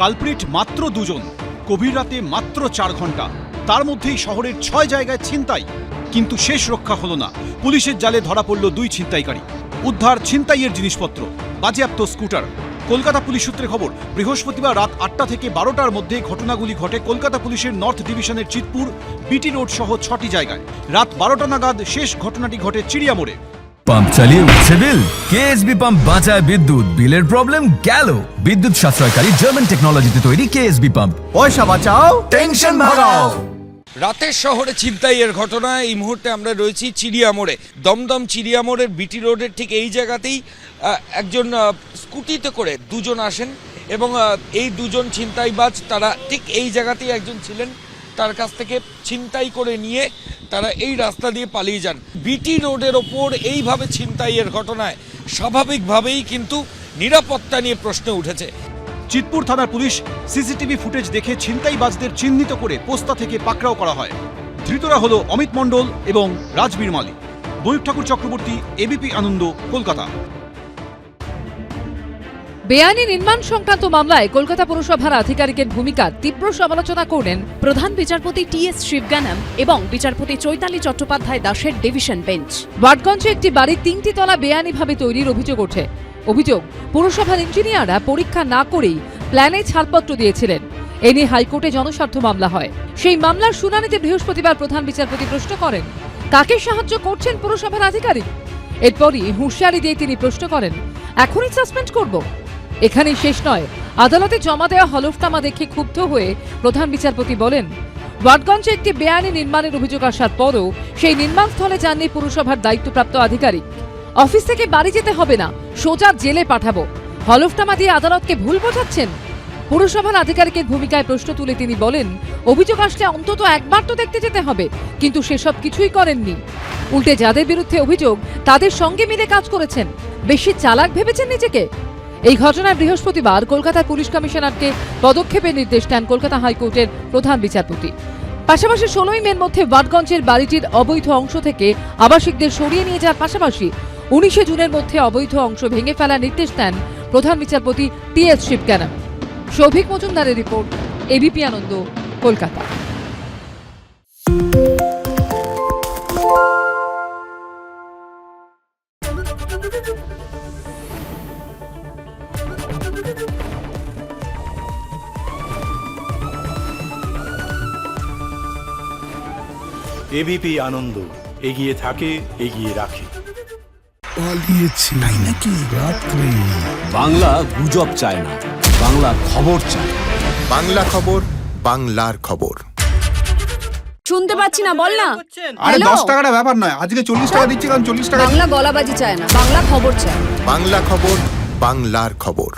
Culprit মাত্র দুজন, গভীর রাতে মাত্র 4 ঘন্টা, তার মধ্যেই শহরের 6 জায়গায় ছিনতাই। কিন্তু শেষ রক্ষা হলো না, পুলিশের জালে ধরা পড়ল 2 ছিনতাইকারী। উদ্ধার ছিনতাইয়ের জিনিসপত্র, বাজেয়াপ্ত স্কুটার। কলকাতা পুলিশ সূত্রে খবর, বৃহস্পতিবার রাত 8টা থেকে 12টার মধ্যে ঘটনাগুলি ঘটে কলকাতা পুলিশের নর্থ ডিভিশনের চিতপুর, বিটি রোড সহ 6টি জায়গায়। রাত 12টা নাগাদ শেষ ঘটনাটি ঘটে চিড়িয়া মোড়ে। পাম্প চালিয়ে উঠছে বিল, কেএসবি পাম্প বাঁচায় বিদ্যুৎ, বিলের প্রবলেম গেল। বিদ্যুৎ সাশ্রয়কারী জার্মান টেকনোলজিতে তৈরি কেএসবি পাম্প। পয়সা বাঁচাও, টেনশন ভাগাও। রাতের শহরে ছিনতাইয়ের ঘটনায় এই মুহূর্তে আমরা রয়েছি চিড়িয়া মোড়ে। দমদম চিড়িয়া মোড়ের বিটি রোডের ঠিক এই জায়গাতেই একজন স্কুটিতে করে দুজন আসেন এবং এই দুজন ছিনতাইবাজ তারা ঠিক এই জায়গাতেই একজন ছিলেন, তার কাছ থেকে ছিনতাই করে নিয়ে তারা এই রাস্তা দিয়ে পালিয়ে যান। বিটি রোডের ওপর এইভাবে ছিনতাইয়ের ঘটনায় স্বাভাবিকভাবেই কিন্তু নিরাপত্তা নিয়ে প্রশ্ন উঠেছে। চিতপুর থানার পুলিশ সিসিটিভি ফুটেজ দেখে ছিনতাইবাজদের চিহ্নিত করে পোস্তা থেকে পাকড়াও করা হয়। ধৃতরা হলো অমিত মণ্ডল এবং রাজবীর মালিক। বৈভ ঠাকুর চক্রবর্তী, এবিপি আনন্দ, কলকাতা। বেআইনি নির্মাণ সংক্রান্ত মামলায় কলকাতা পুরসভার আধিকারিকের ভূমিকার তীব্র সমালোচনা করলেন প্রধান বিচারপতি টি.এস. শিবগানাম এবং বিচারপতি চৈতালি চট্টোপাধ্যায় দাসের ডিভিশন বেঞ্চ। ওয়াটগঞ্জে একটি বাড়ির 3টি তলা বেআইনিভাবে তৈরির অভিযোগ ওঠে। অভিযোগ, পুরসভার ইঞ্জিনিয়াররা পরীক্ষা না করেই প্ল্যানে ছাড়পত্র দিয়েছিলেন। এ নিয়ে হাইকোর্টে জনস্বার্থ মামলা হয়। সেই মামলার শুনানিতে বৃহস্পতিবার প্রধান বিচারপতি প্রশ্ন করেন, কাকে সাহায্য করছেন পুরসভার আধিকারিক? এরপরই হুঁশিয়ারি দিয়ে তিনি প্রশ্ন করেন, এখনই সাসপেন্ড করব? এখানেই শেষ নয়, আদালতে জমা দেওয়া হলফনামা দেখে ক্ষুব্ধ হয়ে প্রধান বিচারপতি বলেন, ওয়াটগঞ্জে একটি বেআইনি নির্মাণের অভিযোগ আসার পরও সেই নির্মাণস্থলে যাননি পুরসভার দায়িত্বপ্রাপ্ত আধিকারিক। অফিস থেকে বাড়ি যেতে হবে না, সোজা জেলে পাঠাবো। হলফনামা দিয়ে আদালতকে ভুল বোঝাচ্ছেন। পুরসভার আধিকারিকের ভূমিকায় প্রশ্ন তুলে তিনি বলেন, অভিযোগ আসলে অন্তত একবার তো দেখতে যেতে হবে, কিন্তু সেসব কিছুই করেননি। উল্টে যাদের বিরুদ্ধে অভিযোগ তাদের সঙ্গে মিলে কাজ করেছেন। বেশি চালাক ভেবেছেন নিজেকে? এই ঘটনায় বৃহস্পতিবার কলকাতা পুলিশ কমিশনারকে পদক্ষেপের নির্দেশ দেন কলকাতা হাইকোর্টের প্রধান বিচারপতি। পাশাপাশি 16ই মের মধ্যে ওয়াটগঞ্জের বাড়িটির অবৈধ অংশ থেকে আবাসিকদের সরিয়ে নিয়ে যাওয়ার পাশাপাশি 19শে জুনের মধ্যে অবৈধ অংশ ভেঙে ফেলার নির্দেশ দেন প্রধান বিচারপতি টি.এস. শিবগানাম। সৌভিক মজুমদারের রিপোর্ট, এবিপি আনন্দ, কলকাতা। এবিপি আনন্দ, এগিয়ে থাকে, এগিয়ে রাখে। পালিয়েছে তাই নাকি? রাত্রে বাংলা গুজব চায় না, বাংলা খবর চায়। বাংলা খবর, বাংলার খবর। শুনতে পাচ্ছি না, বল না। আরে 10 টাকাটা ব্যাপার নয়, আজকে 40 টাকা দিচ্ছি, কারণ 40 টাকা। বাংলা গলাবাজি চায় না, বাংলা খবর চায়। বাংলা খবর, বাংলার খবর।